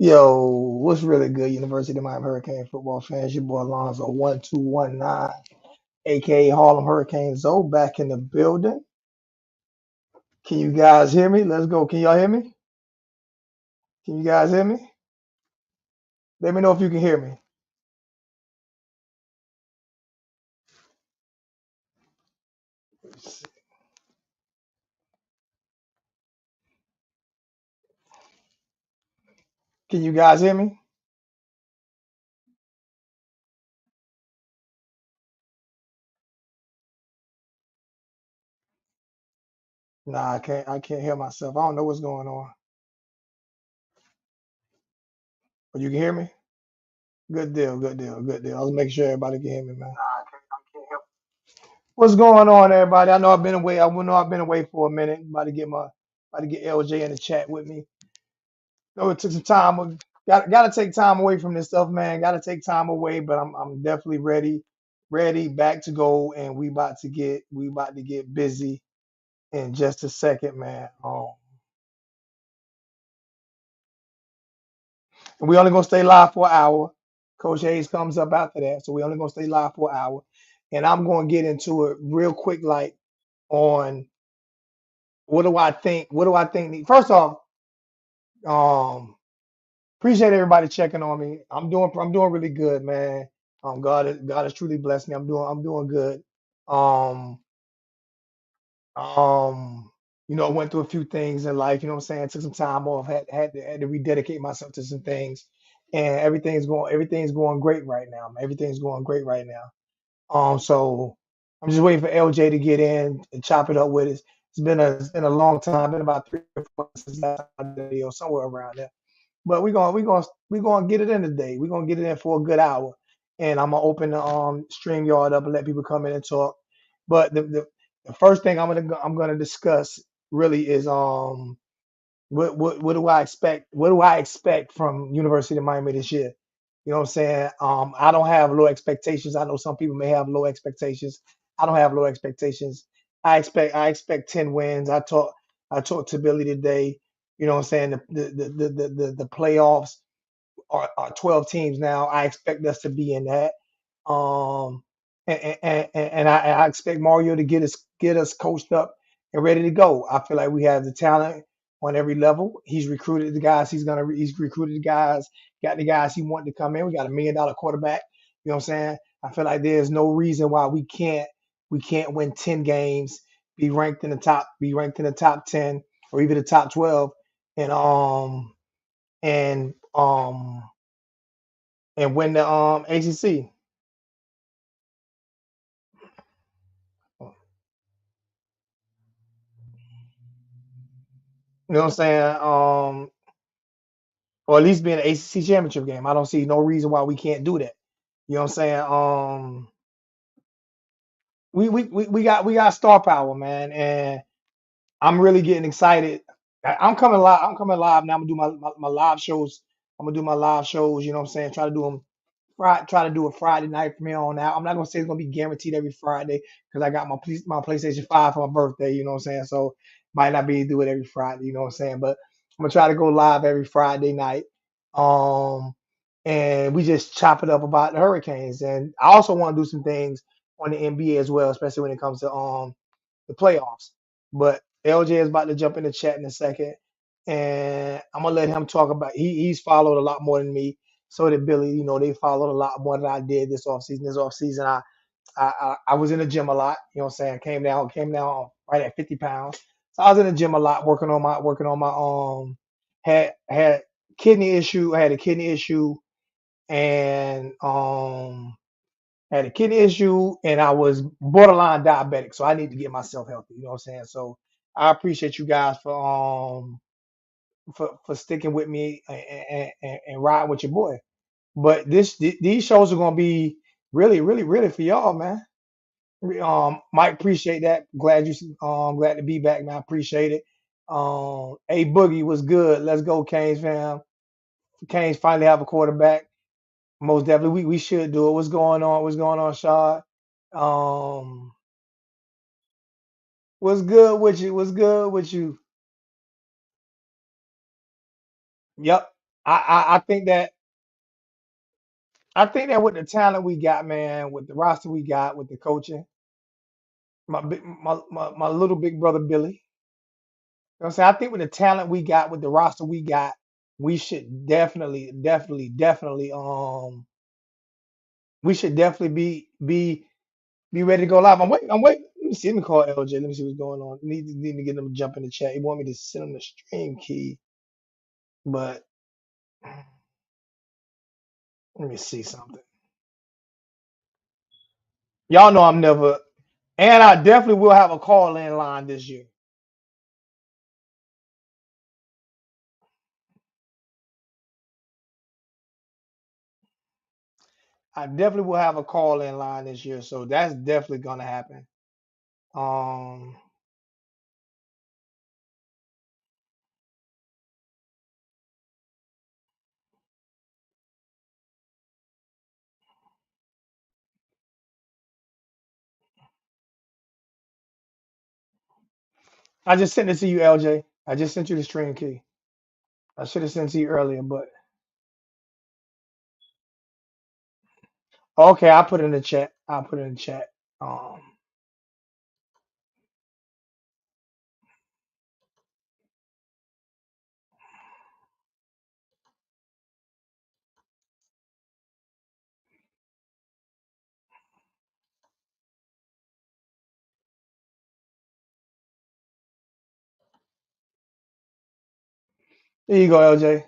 Yo, what's really good, University of Miami Hurricane football fans? Your boy Alonzo 1219, aka Harlem Hurricane Zoe, back in the building. Can you guys hear me? Let's go. Can y'all hear me? Can you guys hear me? Let me know if you can hear me. Can you guys hear me? Nah, I can't. I can't hear myself. I don't know what's going on. But you can hear me? Good deal. Good deal. Good deal. I was making sure everybody can hear me, man. What's going on, everybody? I know I've been away. I know I've been away for a minute. About to get LJ in the chat with me. No, it took some time. Got to take time away from this stuff, man. Got to take time away, but I'm definitely ready, back to go, and we about to get busy in just a second, man. And we only gonna stay live for an hour. Coach Hayes comes up after that, so we only gonna stay live for an hour, and I'm gonna get into it real quick, like on what do I think? What do I think? First off, um, appreciate everybody checking on me. I'm doing really good, man. God has truly blessed me. I'm doing good. Um I went through a few things in life, you know what I'm saying? Took some time off, had to rededicate myself to some things. And everything's going great right now, man. Everything's going great right now. So I'm just waiting for LJ to get in and chop it up with us. It's been a long time, been about 3 or 4 months since last time I did a video, somewhere around there. But we gonna get it in today. We're gonna get it in for a good hour. And I'm gonna open the StreamYard up and let people come in and talk. But the first thing I'm gonna discuss really is what do I expect? What do I expect from University of Miami this year? You know what I'm saying? I don't have low expectations. I know some people may have low expectations. I don't have low expectations. I expect 10 wins. I talked to Billy today. You know what I'm saying? The playoffs are 12 teams now. I expect us to be in that. Um, and I expect Mario to get us coached up and ready to go. I feel like we have the talent on every level. He's recruited the guys. He's recruited the guys. Got the guys he wanted to come in. We got $1 million quarterback. You know what I'm saying? I feel like there's no reason why we can't win 10 games, be ranked in the top 10 or even the top 12, and and um and win the ACC. You know what I'm saying? Or at least be in an ACC championship game. I don't see no reason why we can't do that. You know what I'm saying? We got star power, man, and I'm really getting excited. I'm coming live. I'm coming live now. I'm gonna do my live shows. I'm gonna do my live shows. You know what I'm saying? Try to do a Friday night from here on out. I'm not gonna say it's gonna be guaranteed every Friday because I got my PlayStation 5 for my birthday. You know what I'm saying? So might not be able to do it every Friday. You know what I'm saying? But I'm gonna try to go live every Friday night. Um, and we just chop it up about the Hurricanes. And I also want to do some things on the NBA as well, especially when it comes to the playoffs. But LJ is about to jump in the chat in a second, and I'm gonna let him talk about. He's followed a lot more than me. So did Billy. They followed a lot more than I did this offseason. This offseason, I was in the gym a lot. You know what I'm saying? Came down right at 50 pounds. So I was in the gym a lot, working on my had kidney issue. I had a kidney issue and had a kidney issue and I was borderline diabetic. So I need to get myself healthy. You know what I'm saying? So I appreciate you guys for sticking with me and riding with your boy. But these shows are gonna be really, really, really for y'all, man. Mike, appreciate that. Glad to be back, man. Appreciate it. A Boogie was good. Let's go, Canes fam. Canes finally have a quarterback. Most definitely, we should do it. What's going on? What's going on, Shad? Um, what's good with you? What's good with you? Yep. I think that with the talent we got, man, with the roster we got, with the coaching, my little big brother Billy. You know what I'm saying? I think with the talent we got, with the roster we got, we should we should definitely be ready to go live. I'm waiting. Let me see. Let me call LJ. Let me see what's going on. Need to get them to jump in the chat. He want me to send him the stream key, but let me see something. Y'all know I'm never, and I definitely will have a call in line this year. I definitely will have a call in line this year, so that's definitely gonna happen. Um, I just sent it to you, LJ. I just sent you the stream key. I should have sent it to you earlier, but okay, I'll put it in the chat. I'll put it in the chat. Um, there you go, LJ.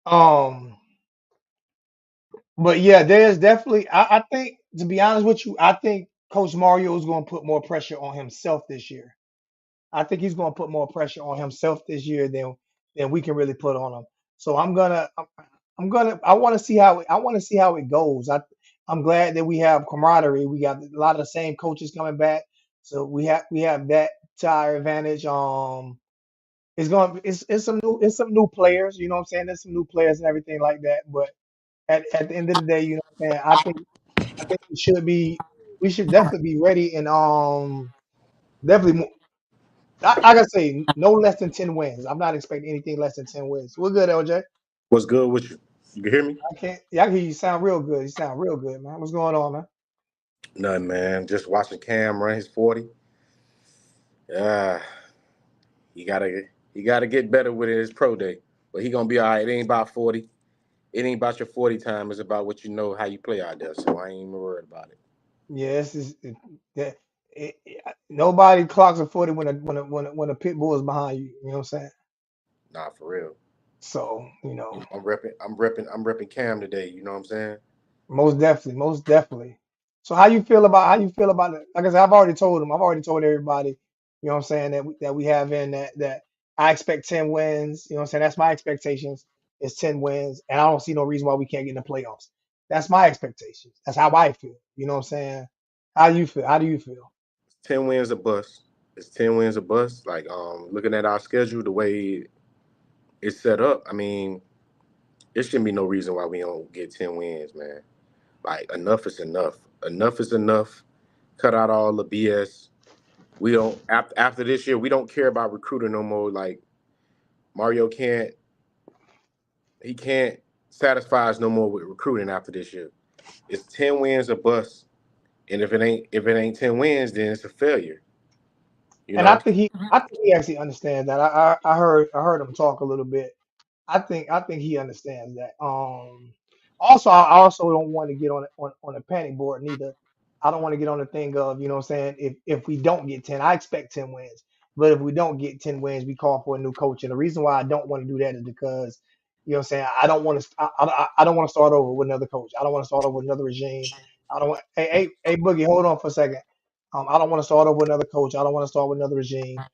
Um, but yeah, there's definitely. I think, to be honest with you, I think Coach Mario is going to put more pressure on himself this year. I think he's going to put more pressure on himself this year than we can really put on him. So I want to see how it goes. I'm glad that we have camaraderie. We got a lot of the same coaches coming back, so we have that to our advantage. It's some new players. You know what I'm saying? There's some new players and everything like that. But at the end of the day, you know what I'm saying? I think we should definitely be ready and definitely. I gotta say, no less than 10 wins. I'm not expecting anything less than 10 wins. We're good, LJ. What's good with you? You can hear me? I can't. Yeah, I can hear you sound real good. You sound real good, man. What's going on, man? Nothing, man. Just watching Cam run his 40. Uh, he gotta get better with his pro day. But he gonna be all right. It ain't about 40. It ain't about your 40 time. It's about what you know how you play out there. So I ain't even worried about it. Yes, that nobody clocks a 40 when a pit bull is behind you. You know what I'm saying? Nah, for real. So I'm repping Cam today. You know what I'm saying? most definitely, most definitely. So how you feel about it? Like I said, I've already told them. I've already told everybody. You know what I'm saying, that we have in that I expect 10 wins. You know what I'm saying? That's my expectations is 10 wins, and I don't see no reason why we can't get in the playoffs. That's my expectations. That's how I feel. You know what I'm saying? How you feel? How do you feel? 10 wins a bust. It's 10 wins a bust. Like looking at our schedule, the way it's set up, I mean, there shouldn't be no reason why we don't get 10 wins, man. Like enough is enough. Enough is enough. Cut out all the BS. We don't after this year. We don't care about recruiting no more. Like Mario can't satisfy us no more with recruiting after this year. It's 10 wins a bust, and if it ain't 10 wins, then it's a failure. You And I know, think he actually understands that. I heard him talk a little bit. I think he understands that. Also, I also don't want to get on a panic board neither. I don't want to get on the thing of, you know what I'm saying, if we don't get 10, I expect 10 wins. But if we don't get 10 wins, we call for a new coach. And the reason why I don't want to do that is because, you know what I'm saying, I don't want to I don't want to start over with another coach. I don't want to start over with another regime. I don't want hey Boogie, hold on for a second. I don't want to start over with another coach. I don't want to start with another regime.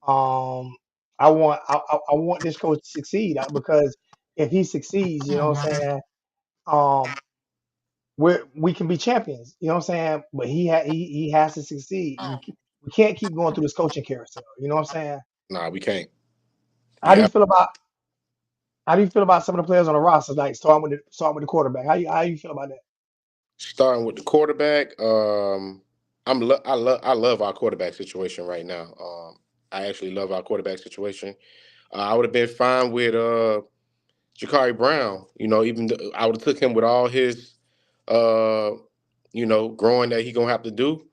Um, I want this coach to succeed because if he succeeds, you know what I'm saying, um, we can be champions. You know what I'm saying? But he has to succeed. We can't keep going through this coaching carousel. You know what I'm saying? nah, we can't. How do you Yeah, feel about how do you feel about some of the players on the roster, like starting with the quarterback? How you feel about that? starting with the quarterback. I love our quarterback situation right now. I actually love our quarterback situation. I would have been fine with Jakari Brown. Even I would have took him with all his, uh, growing that he gonna have to do.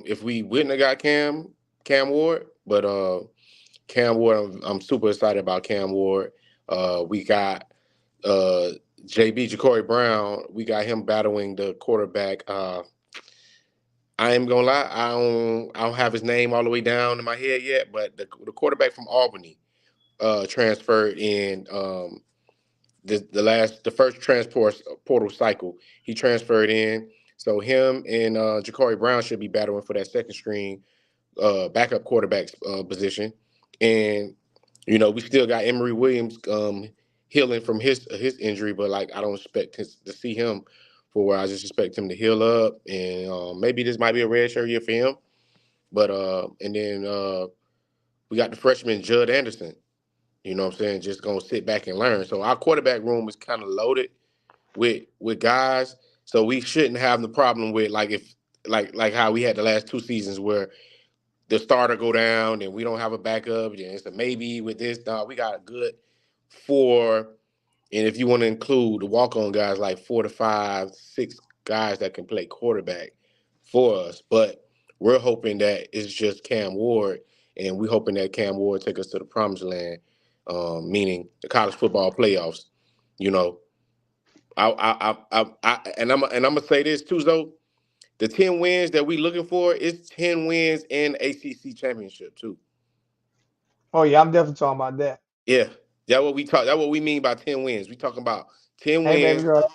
If we wouldn't have got Cam Ward, but Cam Ward, I'm super excited about Cam Ward. We got uh, JB Ja'Cory Brown. We got him battling the quarterback. I am gonna lie, I don't have his name all the way down in my head yet, but the quarterback from Albany transferred in the first transport portal cycle. He transferred in, so him and Ja'Cory Brown should be battling for that second string backup quarterback position. And we still got Emory Williams healing from his injury, but like I don't expect to see him for where I just expect him to heal up, and maybe this might be a red shirt year for him. But and then we got the freshman Judd Anderson. You know what I'm saying? Just gonna sit back and learn. So our quarterback room is kind of loaded with guys. So we shouldn't have the problem with like if like how we had the last two seasons where the starter go down and we don't have a backup. Yeah, it's a maybe with this. Dog, we got a good four, and if you want to include the walk-on guys, like 4 to 5, 6 guys that can play quarterback for us. But we're hoping that it's just Cam Ward, and we're hoping that Cam Ward take us to the promised land, meaning the college football playoffs. You know, and I'm gonna say this too, though. The 10 wins that we looking for is 10 wins in ACC championship too. Oh yeah, I'm definitely talking about that. Yeah, that what we talk. That what we mean by 10 wins. We talking about 10 Hey, baby wins, girl.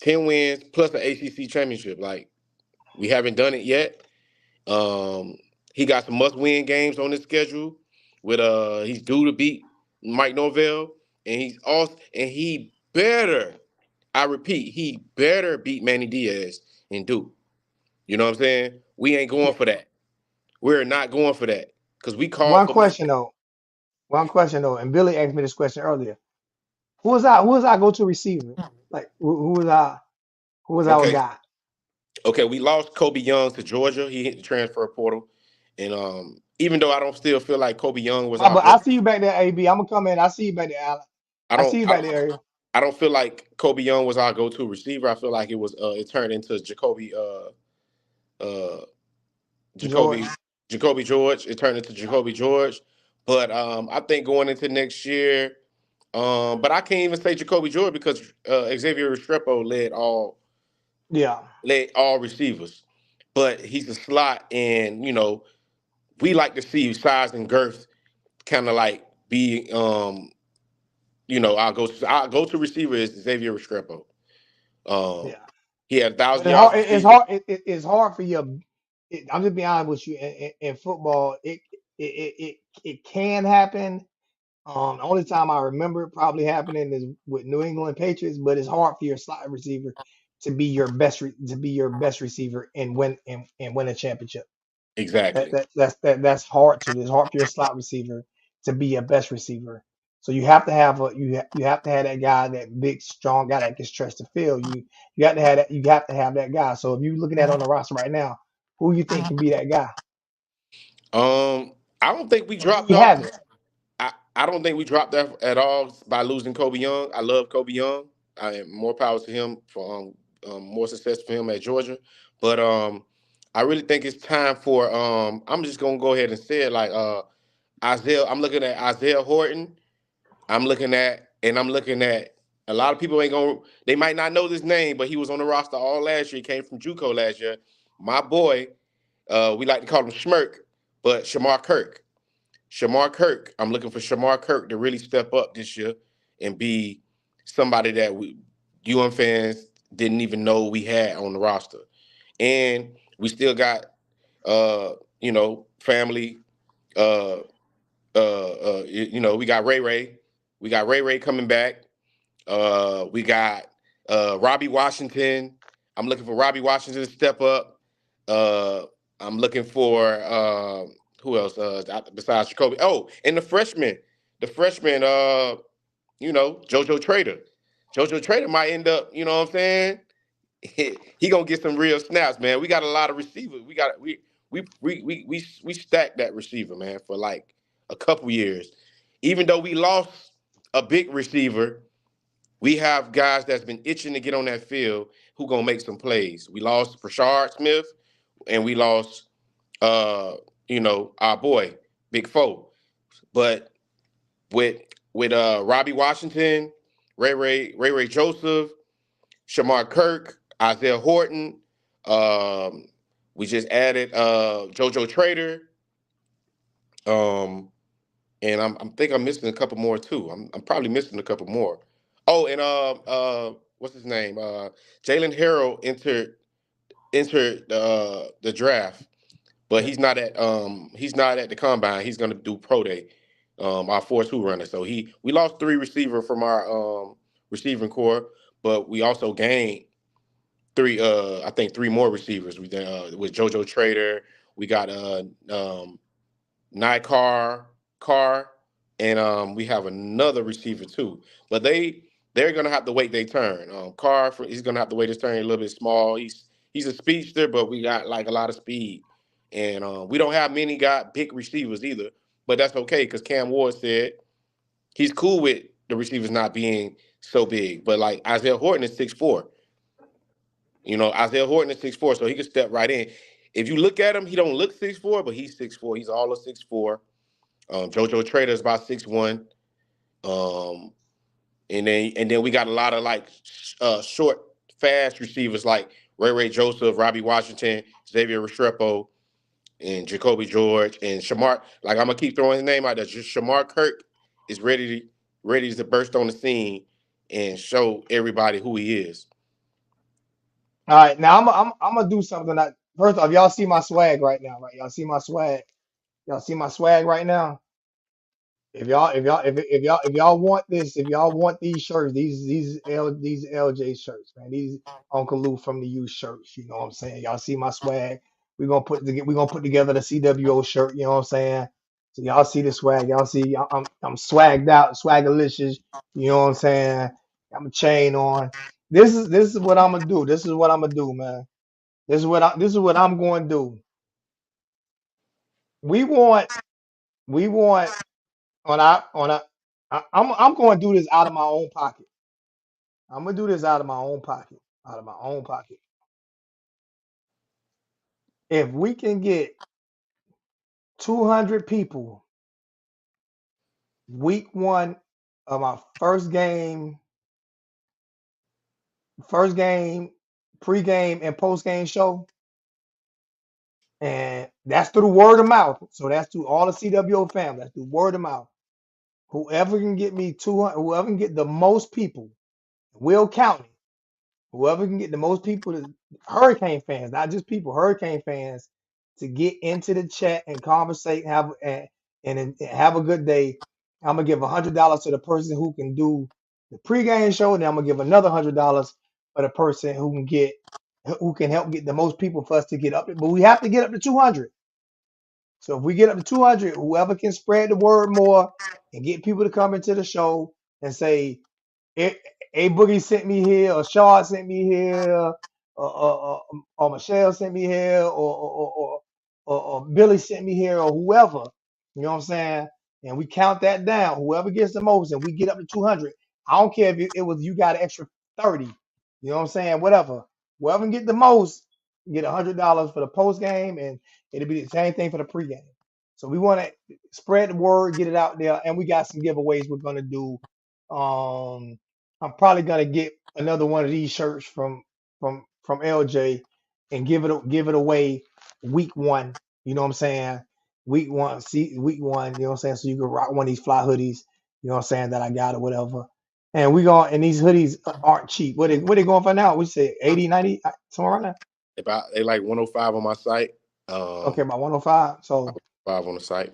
10 wins plus an ACC championship. Like we haven't done it yet. Um, he got some must-win games on his schedule. He's due to beat Mike Norvell, and he better. I repeat, he better beat Manny Diaz and Duke. You know what I'm saying? We ain't Yeah. going for that. We're not going for that because we called One for question Mike. though. One question though, and Billy asked me this question earlier. Who was our go-to receiver? Like who was our Okay, guy? okay. We lost Kobe Young to Georgia. He hit the transfer portal, and even though I don't still feel like Kobe Young was our But go, I see you back there, AB. I'm gonna come in. I see you back there, Allen. I I see don't. you I back don't. there, Ariel. I don't feel like Kobe Young was our go-to receiver. I feel like it turned into uh Jacoby George. Jacoby George. It turned into Jacoby George. But I think going into next year, but I can't even say Jacoby George because Xavier Restrepo Yeah. led all receivers. But he's a slot, and we like to see size and girth kind of like be our go to receiver is Xavier Restrepo. Um, Yeah. he had a But thousand it's yards hard. It's receiving. hard. It's hard for you. I'm just being honest with you. In football, it can happen. The only time I remember it probably happening is with New England Patriots, but it's hard for your slot receiver to be your best receiver and win a championship. Exactly. That's hard to. It's hard for your slot receiver to be your best receiver. So you have to have you have to have that guy, that big strong guy that can stretch the field. You have to have that. You have to have that guy. So if you're looking at on the roster right now, who you think can be that guy, I don't think we or do dropped we off. have it? I don't think we dropped that at all by losing Kobe Young. I love Kobe Young. More power to him for more success for him at Georgia. But I really think it's time for I'm just gonna go ahead and say it like Isaiah. I'm looking at Isaiah Horton. I'm looking at a lot of people ain't gonna they might not know this name, but he was on the roster all last year. He came from JUCO last year. My boy, we like to call him Schmirk, but Shamar Kirk. Shamar Kirk. I'm looking for Shamar Kirk to really step up this year and be somebody that UM fans didn't even know we had on the roster. And we still got family uh we got Ray Ray. We got Ray Ray coming back. We got Robbie Washington. I'm looking for Robbie Washington to step up. Uh, I'm looking for who else besides Jacoby? Oh, and the freshman, JoJo Trader. JoJo Trader might end up, you know what I'm saying? He gonna get some real snaps, man. We got a lot of receivers. We stacked that receiver, man, for like a couple years. Even though we lost a big receiver. We have guys that's been itching to get on that field who gonna make some plays. We lost Brashard Smith, and we lost, uh, our boy Big Foe. But with Robbie Washington, Ray Joseph, Shamar Kirk, Isaiah Horton, um, we just added JoJo Trader, um, and I'm think I'm missing a couple more too. I'm probably missing a couple more. Oh, and what's his name? Jalen Harrell entered the draft, but Yeah. he's not at the combine. He's gonna do pro day. Our force who runner. So we lost three receiver from our receiving core, but we also gained I think three more receivers. We with JoJo Trader, we got Carr, and we have another receiver too. But they're gonna have to wait their turn. He's gonna have to wait his turn. A little bit small. He's a speedster, but we got like a lot of speed, and we don't have many got big receivers either. But that's okay because Cam Ward said he's cool with the receivers not being so big. But like Isaiah Horton is 6'4". Isaiah Horton is 6'4", so he can step right in. If you look at him, he don't look 6'4", but he's 6'4". He's all of 6'4". JoJo Trader is about 6'1". Um, and then we got a lot of like short, fast receivers like Ray Joseph, Robbie Washington, Xavier Restrepo, and Jacoby George and Shamar. Like I'm gonna keep throwing his name out there. Just Shamar Kirk is ready to burst on the scene and show everybody who he is. All right, now I'm gonna do something that first off, y'all see my swag right now, right? Y'all see my swag. Y'all see my swag right now. If y'all want this, if y'all want these shirts, these LJ shirts, man, these Uncle Lou from the U shirts, you know what I'm saying? Y'all see my swag. We're gonna put together the CWO shirt, you know what I'm saying? So y'all see the swag, y'all see I'm swagged out, swagalicious, you know what I'm saying? I'm a chain on. This is what I'm gonna do. This is what I'm gonna do, man. This is what I'm going to do. We want we want I'm going to do this out of my own pocket. I'm gonna do this out of my own pocket. Out of my own pocket. If we can get 200 people week one of our first game, pregame and postgame show, and that's through word of mouth. So that's through all the CWO family. That's through word of mouth. Whoever can get me 200, whoever can get the most people, Will County, whoever can get the most people, Hurricane fans, not just people, Hurricane fans, to get into the chat and conversate, and have a good day. I'm gonna give $100 to the person who can do the pregame show, and then I'm gonna give another $100 for the person who can help get the most people for us to get up. But we have to get up to 200. So if we get up to 200, whoever can spread the word more and get people to come into the show and say, A, A Boogie sent me here, or Shaw sent me here, or Michelle sent me here, or Billy sent me here, or whoever. You know what I'm saying? And we count that down. Whoever gets the most, and we get up to 200. I don't care if it was you got an extra 30. You know what I'm saying? Whatever. Whoever can get the most, get $100 for the post game, and it'll be the same thing for the pregame. So we want to spread the word, get it out there, and we got some giveaways we're gonna do. Um, I'm probably gonna get another one of these shirts from LJ and give it away week one. You know what I'm saying? Week one, see week one. You know what I'm saying? So you can rock one of these fly hoodies. You know what I'm saying that I got or whatever. And these hoodies aren't cheap. What they going for now? We say 80, 90, somewhere around there. About they like 105 on my site. Okay, about 105. Five on the site.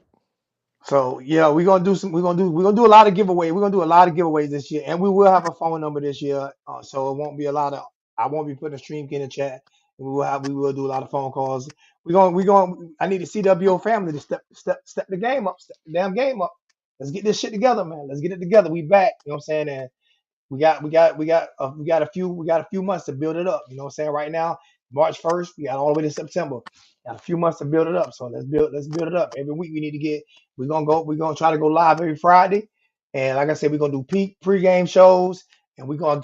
So yeah, we're gonna do a lot of giveaways. We're gonna do a lot of giveaways this year, and we will have a phone number this year. So it won't be a lot of. I won't be putting a stream in the chat. We will do a lot of phone calls. We going. I need the CWO family to step the game up, step the damn game up. Let's get this shit together, man. Let's get it together. We back. You know what I'm saying? And we got a few months to build it up. You know what I'm saying? Right now, March 1st, we got all the way to September. Got a few months to build it up. So let's build it up. Every week we need to get we're gonna try to go live every Friday. And like I said, we're gonna do pre-game shows, and we're gonna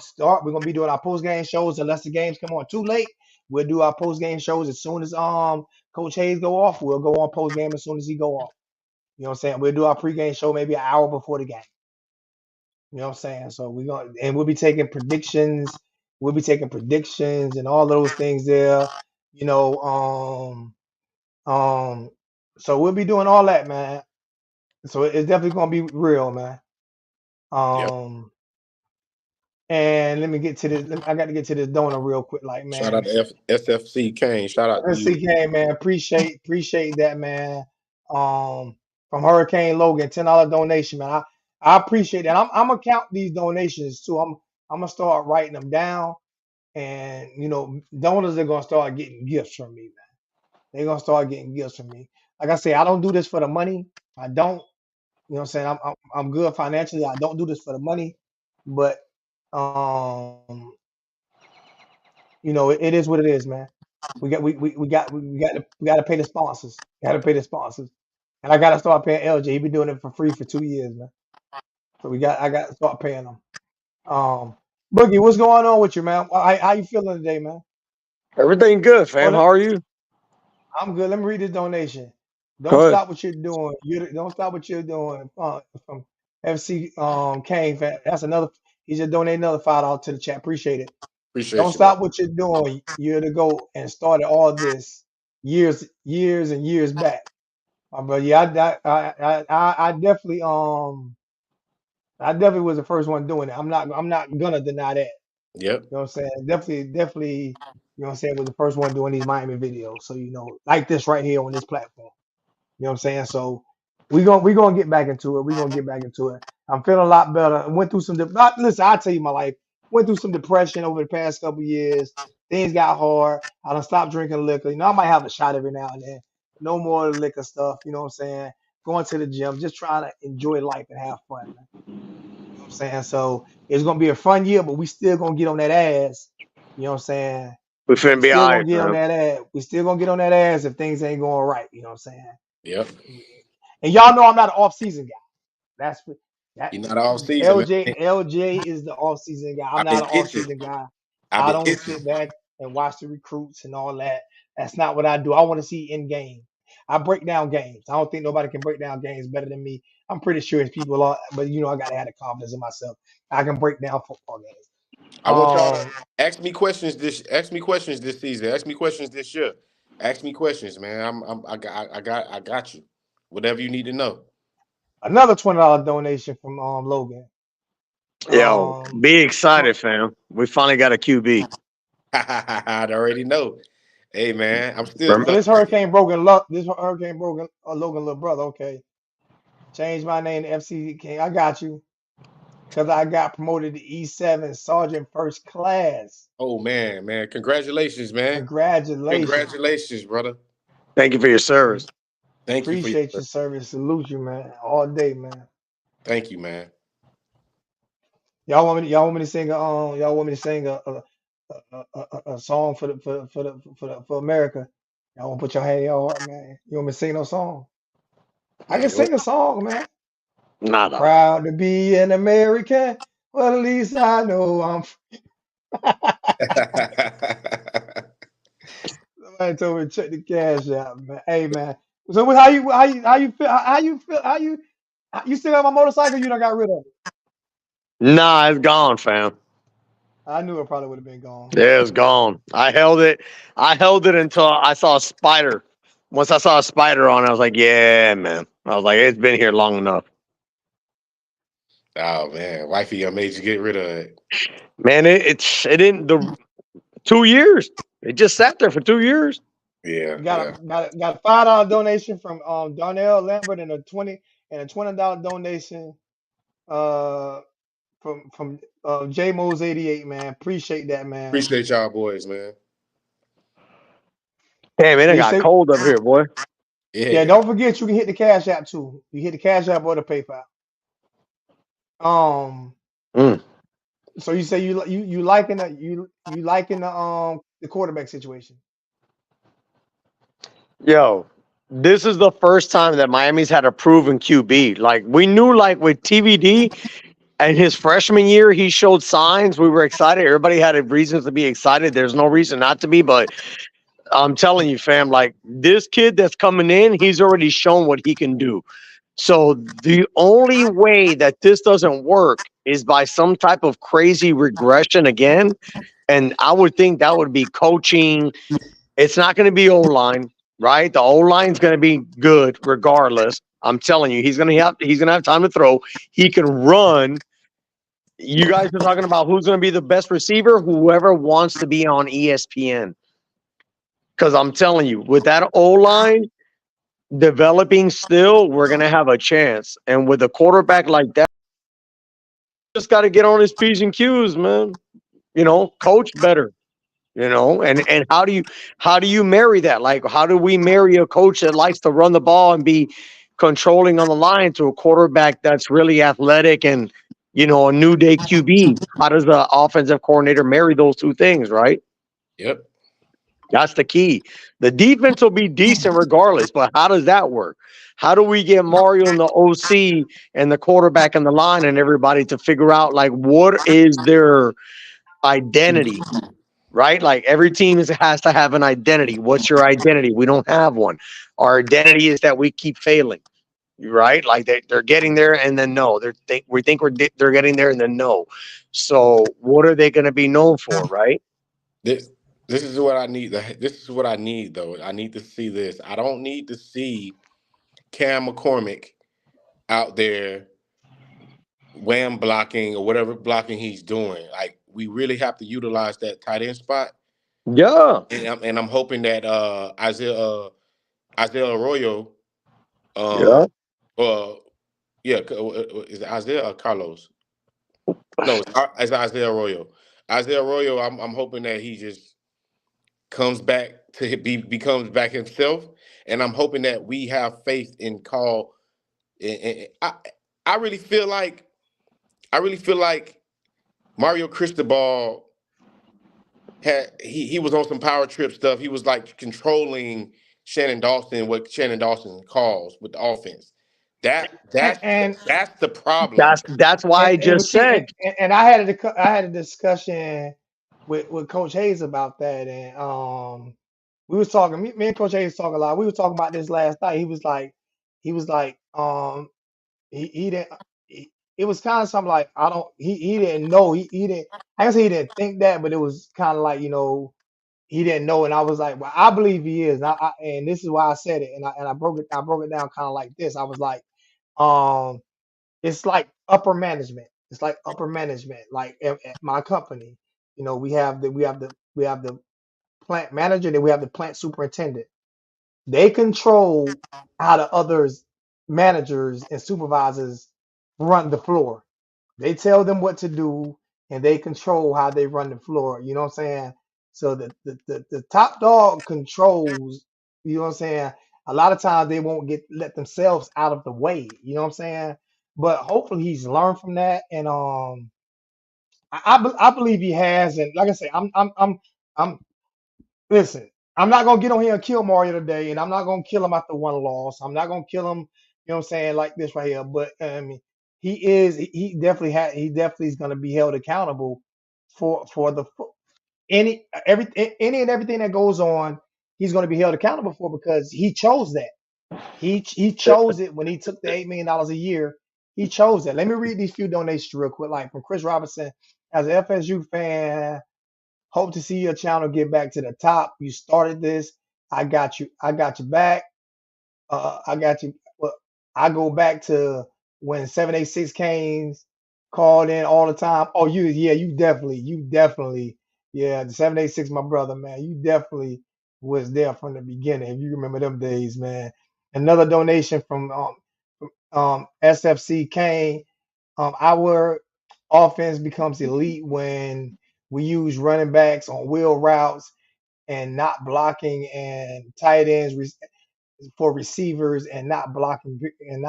be doing our post-game shows unless the games come on too late. We'll do our post-game shows as soon as Coach Hayes go off. We'll go on post-game as soon as he go off. You know what I'm saying? We'll do our pre-game show maybe an hour before the game. You know what I'm saying? So we'll be taking predictions. We'll be taking predictions and all those things there. You know, so we'll be doing all that, man. So it's definitely gonna be real, man. Yep. Um, and let me get to this. I got to get to this donor real quick, like, Shout out man. to SFC Kane. Shout out to you. SCK, man. Appreciate that, man. From Hurricane Logan, $10 donation, man. I appreciate that. I'm gonna count these donations too. I'm gonna start writing them down, and donors are gonna start getting gifts from me, man. They're gonna start getting gifts from me. Like I say, I don't do this for the money. I don't. You know what I'm saying? I'm good financially. I don't do this for the money, but um, it is what it is, man. We got to pay the sponsors. Got to pay the sponsors, and I got to start paying LJ. He been doing it for free for 2 years, man. So I got to start paying him. Boogie, what's going on with you, man? How you feeling today, man? Everything good, fam. Oh, How are you? I'm good. Let me read this donation. Don't Good. stop what you're doing. Don't stop what you're doing. From FC Kane, that's another. He just donated another $5 to the chat. Appreciate it. Don't Appreciate you, man. stop what you're doing. You're the GOAT and started all this years and years back. But yeah, I definitely was the first one doing it. I'm not gonna deny that. Yep. You know what I'm saying? Definitely, you know what I'm saying, was the first one doing these Miami videos. So like this right here on this platform. You know what I'm saying? So we gonna get back into it. We're gonna get back into it. I'm feeling a lot better. I went through some listen, I'll tell you my life. Went through some depression over the past couple years. Things got hard. I done stopped drinking liquor. I might have a shot every now and then. No more liquor stuff, you know what I'm saying? Going to the gym, just trying to enjoy life and have fun, man. You know what I'm saying? So it's gonna be a fun year, but we still gonna get on that ass. You know what I'm saying? We finna We be still all gonna right, get on fam. that ass. We still gonna get on that ass if things ain't going right. You know what I'm saying? Yep. And y'all know I'm not an off-season guy. That's what that You're not all season, man. LJ is the off-season guy. I'm I've not been an itching. off-season guy. I've I been don't itching. sit back and watch the recruits and all that. That's not what I do. I want to see in game. I break down games. I don't think nobody can break down games better than me. I'm pretty sure it's people are, but I gotta have the confidence in myself. I can break down football games. I want y'all to ask me questions this season. Ask me questions this year. Ask me questions, man. I got you. Whatever you need to know. Another $20 donation from Logan. Yo, Um, be excited, fam. We finally got a QB. I already know. Hey, man, I'm still Rem- so stuck. this Hurricane broken luck. This Hurricane broken Logan little brother. Okay, change my name to FC King. I got you. Because I got promoted to E7 Sergeant First Class. Oh man. Congratulations, man. Congratulations. Congratulations, brother. Thank you for your service. Thank you for your Appreciate your service. Salute you, man. All day, man. Thank you, man. Y'all want me to sing a song for America. Y'all want to put your hand in your heart, man. You want me to sing no song? I can Man, what? sing a song, man. Nada. Proud to be an American. Well, at least I know I'm. Somebody told me to check the cash out, man. Hey, man. So how you still have my motorcycle? You done got rid of it. Nah, it's gone, fam. I knew it probably would have been gone. Yeah, it's gone. I held it. I held it until I saw a spider. Once I saw a spider on it, I was like, yeah, man. I was like, it's been here long enough. Oh man, wifey made you get rid of it. Man, it didn't the 2 years. It just sat there for 2 years. Yeah, Got yeah. a $5 donation from Darnell Lambert and a $20 donation uh from J Mo's 88, man. Appreciate that, man. Appreciate y'all boys, man. Damn, it You got say cold up here, boy. yeah, Yeah. don't forget you can hit the cash app too. You hit the cash app or the PayPal. Um Mm. so you say you liking the quarterback situation. Yo, this is the first time that Miami's had a proven QB. Like we knew, like with TVD and his freshman year, he showed signs. We were excited. Everybody had reasons to be excited. There's no reason not to be, but I'm telling you, fam, like this kid that's coming in, he's already shown what he can do. So the only way that this doesn't work is by some type of crazy regression again. And I would think that would be coaching. It's not going to be O line, right? The O line is going to be good regardless. I'm telling you, he's gonna have time to throw. He can run. You guys are talking about who's going to be the best receiver. Whoever wants to be on ESPN, because I'm telling you, with that O line developing still, we're going to have a chance. And with a quarterback like that, just got to get on his P's and Q's, man. Coach better. And how do you marry that? Like, how do we marry a coach that likes to run the ball and be controlling on the line to a quarterback that's really athletic and a new day QB? How does the offensive coordinator marry those two things, right? Yep. That's the key. The defense will be decent regardless, but how does that work? How do we get Mario and the OC and the quarterback and the line and everybody to figure out like what is their identity, right? Like every team has to have an identity. What's your identity? We don't have one. Our identity is that we keep failing, right? Like they're getting there and then no. We think they're getting there and then no. So what are they going to be known for, right? This this is what I need. This is what I need though. I need to see this. I don't need to see Cam McCormick out there wham blocking or whatever blocking he's doing. Like we really have to utilize that tight end spot. Yeah. And I'm hoping that Isaiah Arroyo, Yeah. uh, yeah, is it Isaiah or Carlos? No, it's Isaiah Arroyo. Isaiah Arroyo. I'm hoping that he just comes back to becomes back himself, and I'm hoping that we have faith in Call. And I really feel like Mario Cristobal he was on some power trip stuff. He was like controlling Shannon Dawson, what Shannon Dawson calls with the offense. And and That's the problem. That's why and, I and just but see, said, and I had a discussion with Coach Hayes about that, and we was talking. Me and Coach Hayes talk a lot. We were talking about this last night. He was like, he didn't. It was kind of something like I don't. He didn't know. He didn't. I guess he didn't think that, but it was kind of like he didn't know. And I was like, well, I believe he is. And this is why I said it. And I broke it down kind of like this. I was like, um, it's like upper management. It's like upper management. Like at my company, we have the plant manager, then we have the plant superintendent. They control how the others managers and supervisors run the floor. They tell them what to do and they control how they run the floor. You know what I'm saying? So the top dog controls, you know what I'm saying? A lot of times they won't let themselves out of the way. You know what I'm saying? But hopefully he's learned from that. And I believe he has. And like I say, I'm listen, I'm not gonna get on here and kill Mario today, and I'm not gonna kill him after one loss. I'm not gonna kill him, you know what I'm saying, like this right here. But I mean, he definitely is gonna be held accountable for any and everything that goes on. He's gonna be held accountable for because he chose that. He chose it when he took the $8 million a year. He chose that. Let me read these few donations real quick, like from Chris Robinson. As an FSU fan, hope to see your channel get back to the top. You started this. I got you. I got you back. I got you. Well, I go back to when 786 Canes called in all the time. Oh, you definitely, yeah, the 786, my brother, man, you definitely was there from the beginning. If you remember them days, man. Another donation from SFC Kane. Our offense becomes elite when we use running backs on wheel routes and not blocking, and tight ends for receivers and not blocking and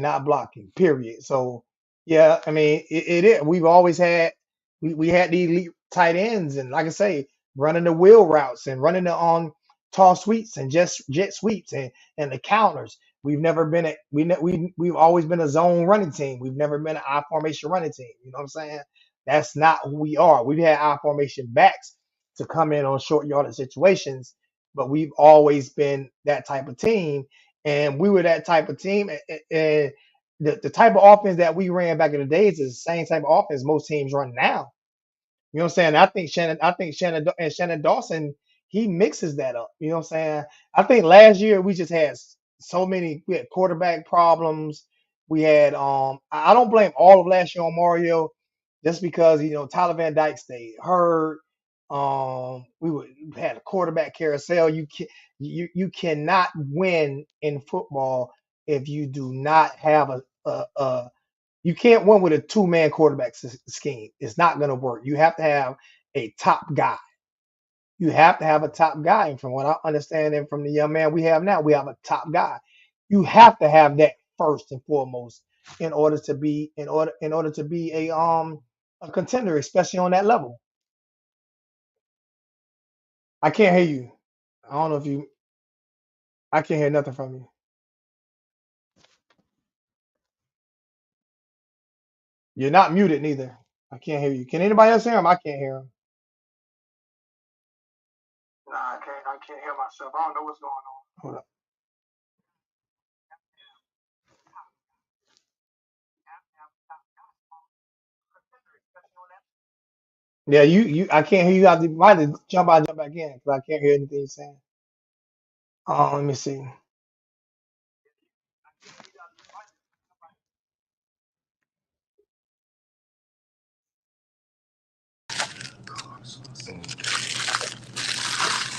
not blocking. Period. So yeah, I mean it is. We've always had we had the elite tight ends, and like I say, running the wheel routes and running the on toss sweeps and just jet sweeps and the counters. We've never been we've always been a zone running team. We've never been an I formation running team. You know what I'm saying? That's not who we are. We've had I formation backs to come in on short yardage situations, but we've always been that type of team. And we were that type of team. And the type of offense that we ran back in the days is the same type of offense most teams run now. You know what I'm saying? I think Shannon Dawson, he mixes that up. You know what I'm saying? I think last year we just had so many, we had quarterback problems. We had I don't blame all of last year on Mario, just because Tyler Van Dyke stayed hurt. We had a quarterback carousel. You cannot win in football if you do not have a you can't win with a two-man quarterback scheme. It's not going to work. You have to have a top guy. You have to have a top guy. And from what I understand, and from the young man we have now, we have a top guy. You have to have that first and foremost in order to be a contender, especially on that level. I can't hear you. I don't know if you. I can't hear nothing from you. You're not muted neither. I can't hear you. Can anybody else hear him? I can't hear him. Nah, I can't. I can't hear myself. I don't know what's going on. Hold up. Yeah, I can't hear you. You might have to jump out, and jump back in because I can't hear anything you're saying. Let me see.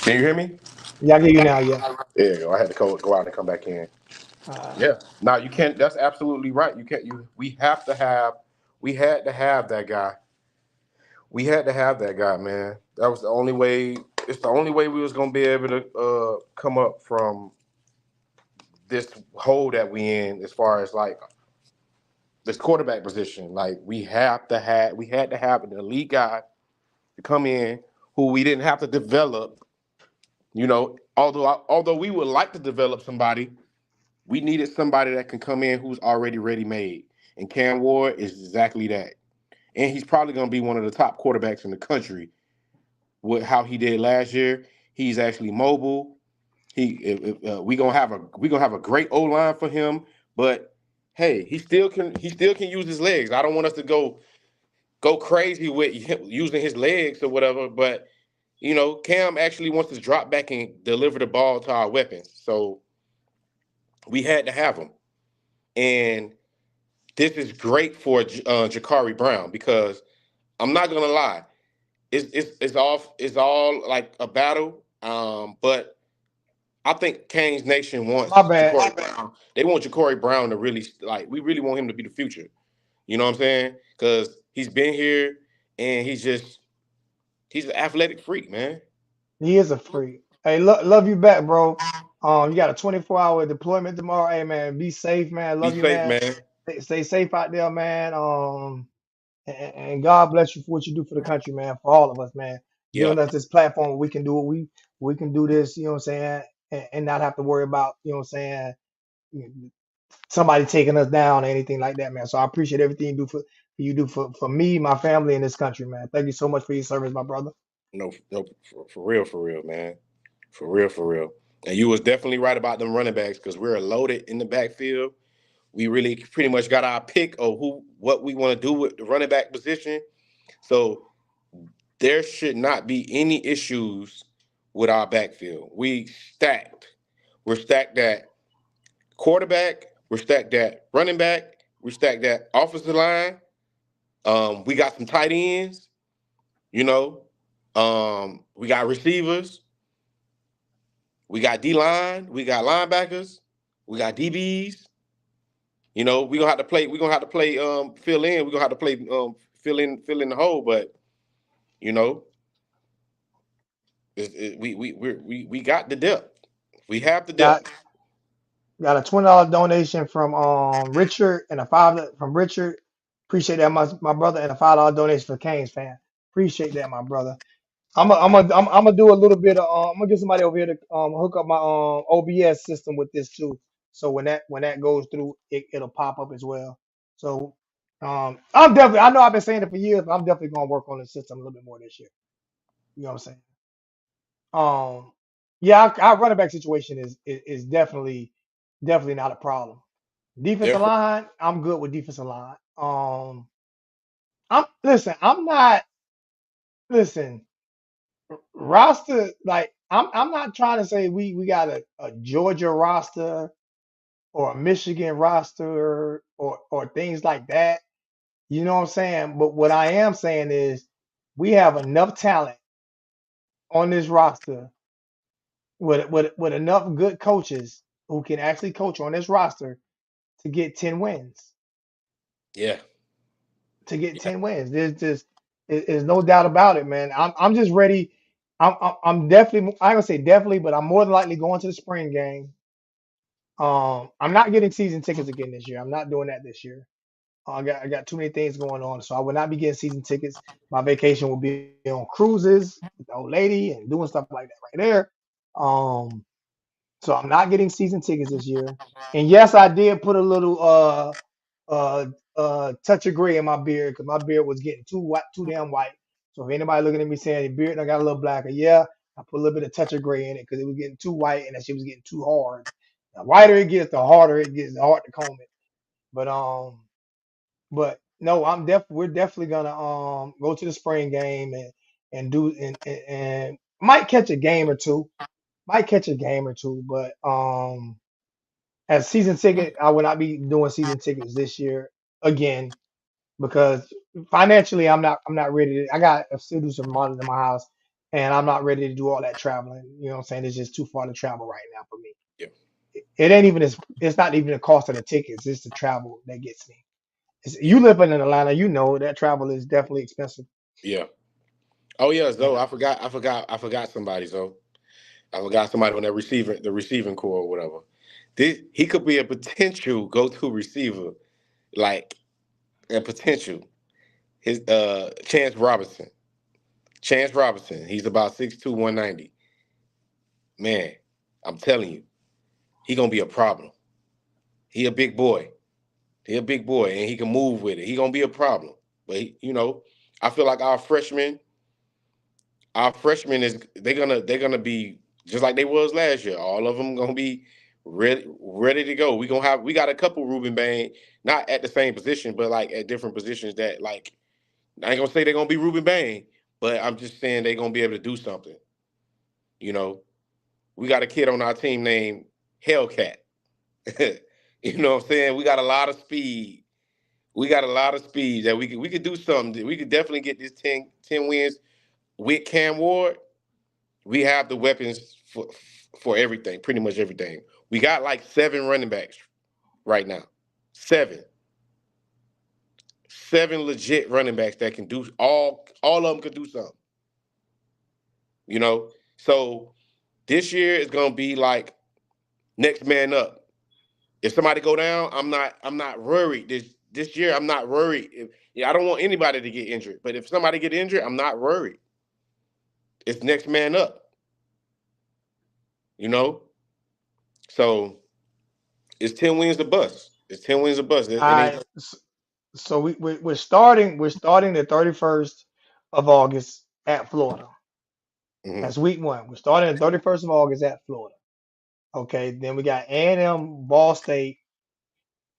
Can you hear me? Yeah, I can hear you now. Yeah. There you go. I had to go out and come back in. Uh, Yeah. Now you can't. That's absolutely right. You can't. We have to have. We had to have that guy. We had to have that guy, man. That was the only way. It's the only way we was gonna be able to come up from this hole that we in, as far as like this quarterback position. Like we had to have an elite guy to come in who we didn't have to develop. Although we would like to develop somebody, we needed somebody that can come in who's already ready made. And Cam Ward is exactly that. And he's probably going to be one of the top quarterbacks in the country with how he did last year. He's actually mobile. We gonna have a great O line for him. But hey, he still can use his legs. I don't want us to go crazy with using his legs or whatever. But Cam actually wants to drop back and deliver the ball to our weapons. So we had to have him. And this is great for Jakari Brown, because I'm not gonna lie, it's all like a battle. But I think Canes Nation wants my bad. Jakari Brown. They want Jakari Brown to really we really want him to be the future. You know what I'm saying? Because he's been here and he's an athletic freak, man. He is a freak. Hey, love you back, bro. You got a 24-hour deployment tomorrow. Hey, man, be safe, man. Be Love you, safe, man. man. Stay safe out there, man. And God bless you for what you do for the country, man. For all of us, man. Yeah, Giving us this platform where we can do what we can do this. You know what I'm saying? And not have to worry about what I'm saying, somebody taking us down or anything like that, man. So I appreciate everything you do for me, my family, and this country, man. Thank you so much for your service, my brother. no, for real, man. For real, for real. And you was definitely right about them running backs, because we're loaded in the backfield. We really pretty much got our pick of what we want to do with the running back position. So there should not be any issues with our backfield. We stacked. We're stacked at quarterback. We're stacked at running back. We're stacked at offensive line. We got some tight ends. You know, we got receivers. We got D line. We got linebackers. We got DBs. We're gonna have to play. We're gonna have to play. Fill in. We're gonna have to play. Fill in the hole. But you know, we got the depth. We have the Got depth. got a $20 donation from Richard and a $5 from Richard. Appreciate that, my brother, and a $5 donation for Canes fan. Appreciate that, my brother. I'm gonna do a little bit of I'm gonna get somebody over here to hook up my OBS system with this too. So when that goes through, it'll pop up as well. So I'm definitely I know I've been saying it for years, but I'm definitely gonna work on the system a little bit more this year. You know what I'm saying? Yeah, our running back situation is definitely not a problem. Defensive Different. line, I'm good with defensive line. I'm listen, I'm not listen. Roster, like I'm not trying to say we got a Georgia roster or a Michigan roster or things like that. You know what I'm saying? But what I am saying is we have enough talent on this roster with enough good coaches who can actually coach on this roster to get 10 wins. Yeah. To get Yeah. 10 wins. There's no doubt about it, man. I'm just ready. I'm definitely I ain't gonna say definitely, but I'm more than likely going to the spring game. I'm not getting season tickets again this year. I'm not doing that this year. I got too many things going on, so I will not be getting season tickets. My vacation will be on cruises with the old lady and doing stuff like that right there. Um, so I'm not getting season tickets this year. And yes, I did put a little uh touch of gray in my beard because my beard was getting too white, too damn white. So if anybody looking at me saying your beard I got a little blacker, yeah, I put a little bit of touch of gray in it because it was getting too white and that shit was getting too hard. The whiter it gets, the harder it gets, the hard to comb it. But no, we're definitely gonna go to the spring game and do and might catch a game or two. Might catch a game or two, but as season ticket, I will not be doing season tickets this year again because financially I'm not ready to, I got to still do some remodeling in my house and I'm not ready to do all that traveling. You know what I'm saying? It's just too far to travel right now for me. Yeah. It ain't even it's not even the cost of the tickets, it's the travel that gets me. Yeah. You living in Atlanta, you know that travel is definitely expensive. Yeah. Oh yeah, Yeah. Zoe. I forgot somebody, Zoe. I forgot somebody on that the receiving core or whatever. He could be a potential go-to receiver, like a potential. His Chance Robinson. Chance Robinson. He's about 6'2", 190. Man, I'm telling you, he gonna be a problem. He a big boy. He a big boy, and he can move with it. He gonna be a problem. But I feel like our freshmen they're gonna be just like they was last year. All of them gonna be ready to go. We got a couple Ruben Bain, not at the same position, but like at different positions that like I ain't gonna say they're gonna be Ruben Bain, but I'm just saying they're gonna be able to do something. You know, we got a kid on our team named Hellcat. You know what I'm saying? We got a lot of speed. We got a lot of speed that we could do something. We could definitely get this 10 wins with Cam Ward. We have the weapons for everything, pretty much everything. We got like 7 running backs right now. Seven. 7 legit running backs that can do all of them could do something. You know? So this year is gonna be like next man up. If somebody go down, I'm not worried. This year I'm not worried. I don't want anybody to get injured. But if somebody get injured, I'm not worried. It's next man up, you know? So it's 10 wins a bust. It's 10 wins a bust. It All ain't right. So we're starting the 31st of August at Florida. mhm. That's week one. We're starting the 31st of August at Florida. Okay, then we got A&M, Ball State,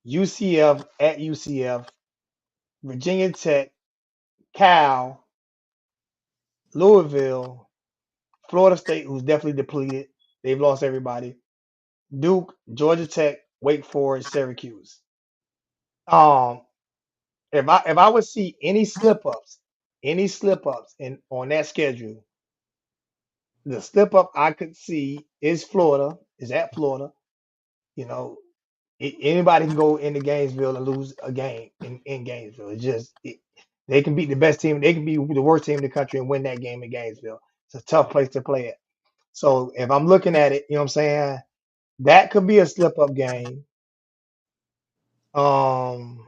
UCF at UCF, Virginia Tech, Cal, Louisville, Florida State, who's definitely depleted. They've lost everybody. Duke, Georgia Tech, Wake Forest, Syracuse. Um, if I would see any slip ups in on that schedule, the slip up I could see is Florida, is at Florida. You know, anybody can go into Gainesville and lose a game in Gainesville. They can beat the best team. They can be the worst team in the country and win that game in Gainesville. It's a tough place to play it. So if I'm looking at it, you know what I'm saying? That could be a slip up game. Um,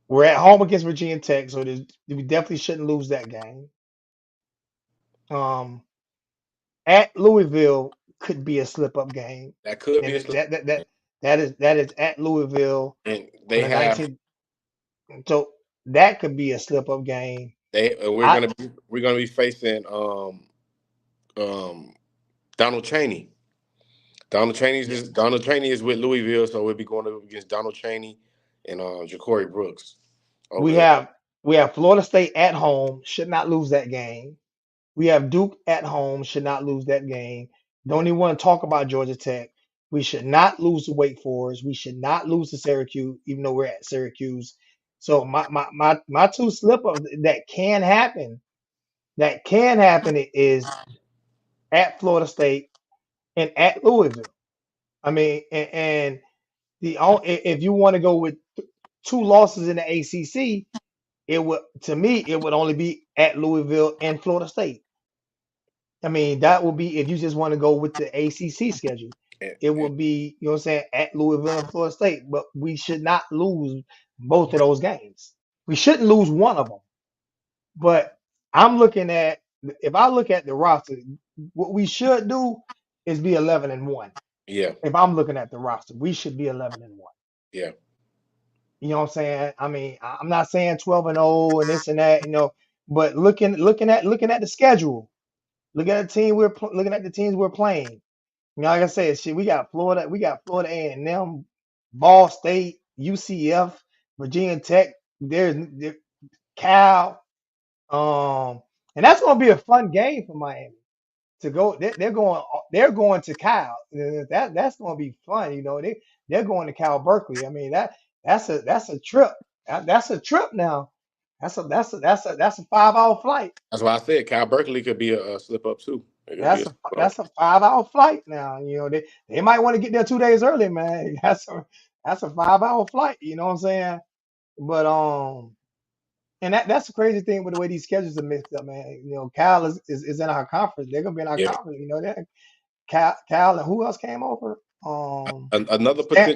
We're at home against Virginia Tech, so we definitely shouldn't lose that game. Um, at Louisville could be a slip up game, That could be a and slip. that is at Louisville And on they the have 19th. So that could be a slip up game. they I we're gonna be facing um Donald Chaney. Donald Chaney is with Louisville, so we'll be going up against Donald Chaney and Ja'Cory Brooks over we there. have we have Florida State at home, should not lose that game. We have Duke at home, should not lose that game. Don't even want to talk about Georgia Tech. We should not lose to Wake Forest. We should not lose to Syracuse, even though we're at Syracuse. So my two slip ups that can happen is at Florida State and at Louisville. I mean, and if you want to go with two losses in the ACC, it would only be at Louisville and Florida State. I mean, that would be if you just want to go with the ACC schedule. And, It and would be, you know what I'm saying, at Louisville and Florida State. But we should not lose both of those games. We shouldn't lose one of them. But if I look at the roster, what we should do is be 11-1. yeah, If I'm looking at the roster, we should be 11-1. yeah, You know what I'm saying? I mean, I'm not saying 12-0 and this and that, but looking at the schedule, looking at the teams we're playing. You know, like I said, shit, we got Florida A&M, Ball State, UCF, Virginia Tech. There's Cal, and that's gonna be a fun game for Miami to go. They're going to Cal. That's gonna be fun. They're going to Cal Berkeley. I mean that's a trip. That's a trip now. That's a 5 hour flight. that's why I said Cal Berkeley could be a slip up too. It could be a That's a slip up. that's a 5 hour flight now. They might want to get there 2 days early, man. That's a 5 hour flight. You know what I'm saying? But and that's the crazy thing with the way these schedules are mixed up, man. Cal is in our conference. They're gonna be in our Yeah, conference. That Cal and who else came over? another Stan-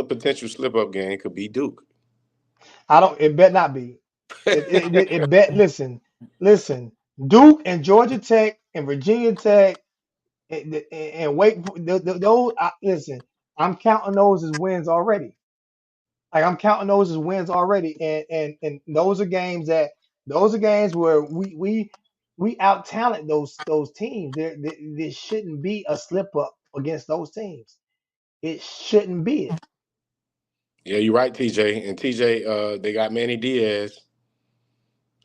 potential slip up game could be Duke. I don't. It bet not be. It bet. Listen. Duke and Georgia Tech and Virginia Tech and Wake. Those. Listen. I'm counting those as wins already. Like I'm counting those as wins already, and those are games where we out talent those teams. There shouldn't be a slip up against those teams. It shouldn't be it. Yeah, you're right, TJ. And TJ, they got Manny Diaz.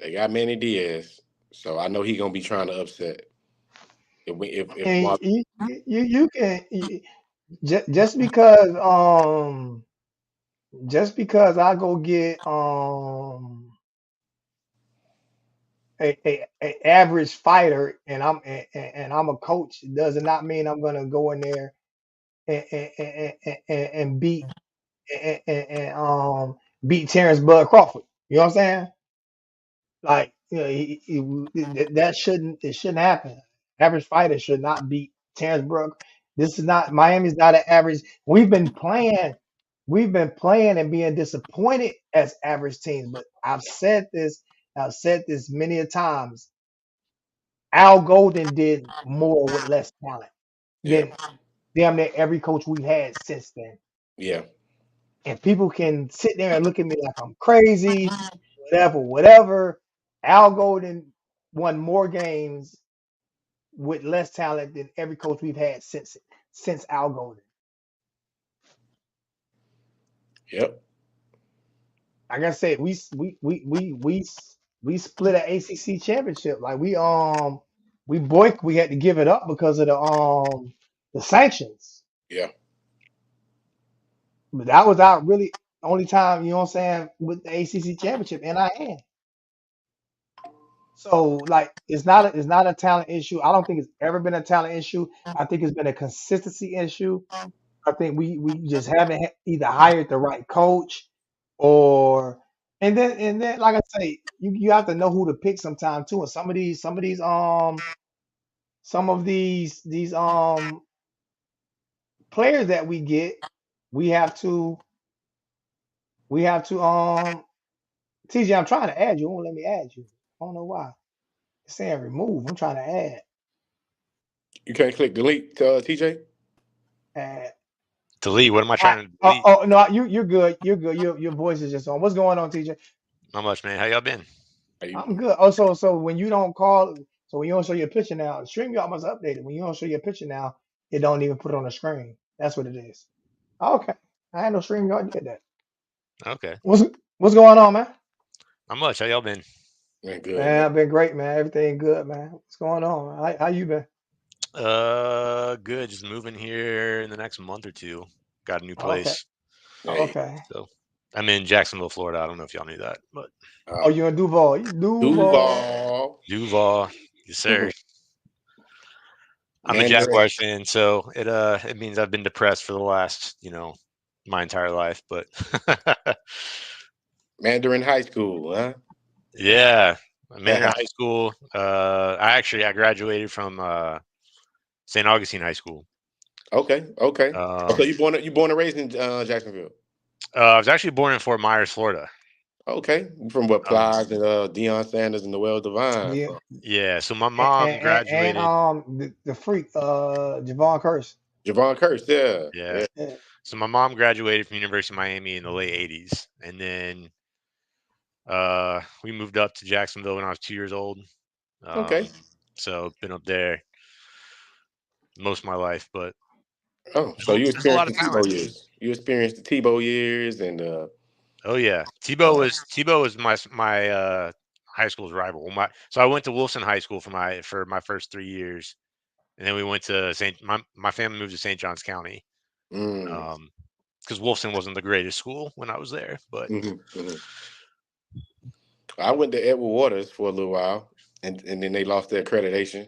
They got Manny Diaz. So I know he's gonna be trying to upset. If And Mark, you can just because I go get a average fighter and I'm a coach does not mean I'm gonna go in there and beat Terrence Bud Crawford. You know what I'm saying? Like, it shouldn't happen. Average fighter should not beat Terrence Brooks. This is not Miami's not an average. We've been playing and being disappointed as average teams. But I've said this many a times. Al Golden did more with less talent yeah, than damn near every coach we've had since then. yeah, And people can sit there and look at me like I'm crazy, whatever. Al Golden won more games with less talent than every coach we've had since Al Golden. yep, Like I said, we split an ACC championship. Like we had to give it up because of the sanctions. yeah, But that was our really only time, you know what I'm saying, with the ACC championship in our hand. So like it's not a talent issue. I don't think it's ever been a talent issue. I think it's been a consistency issue. I think we just haven't either hired the right coach or and then like I say, you have to know who to pick sometime too. And some of these players that we get, we have to we have to TJ, I'm trying to add you. It won't let me add you. I don't know why. It's saying remove. I'm trying to add. You can't click delete, TJ. Add. Delete. What am I trying to Oh, delete? oh no, you're good. You're good. Your voice is just on. What's going on, TJ? Not much, man. How y'all been? I'm good. Oh, so when you don't call, so when you don't show your picture now, StreamYard must update it. When you don't show your picture now, it don't even put it on the screen. That's what it is. Okay. I had no StreamYard did that. Okay. What's going on, man? Not much. How y'all been? Man, good, Man, man. I've been great, man. Everything good, man. What's going on? How you been? Good. Just moving here in the next month or two. Got a new Okay. place. Hey, Okay. So I'm in Jacksonville, Florida. I don't know if y'all knew that, but Oh, uh, you're in Duval. Duval. Duval, Duval, yes, sir. I'm a Mandarin, Jaguars fan, so it means I've been depressed for the last, my entire life. But Mandarin High School, huh? yeah, I'm in high school. I graduated from St. Augustine High School. Okay. So Um, you born and raised in Jacksonville. I was actually born in Fort Myers, Florida. Okay. You from what Um, Plies and Deion Sanders and Noel Devine. Yeah. yeah, so my And, mom and graduated. the freak, Javon Curse. Javon Curse, yeah. Yeah, Yeah. Yeah. so my mom graduated from University of Miami in the late '80s, and then we moved up to Jacksonville when I was 2 years old. Okay. So been up there most of my life, but Oh, so you there's a lot experienced of the talent. Tebow years. You experienced the Tebow years and Oh yeah, uh Tebow was my high school's rival. So I went to Wilson High School for my first 3 years, and then we went to my family moved to St. Johns County, mm, because Wilson wasn't the greatest school when I was there, but mhm. I went to Edward Waters for a little while and then they lost their accreditation.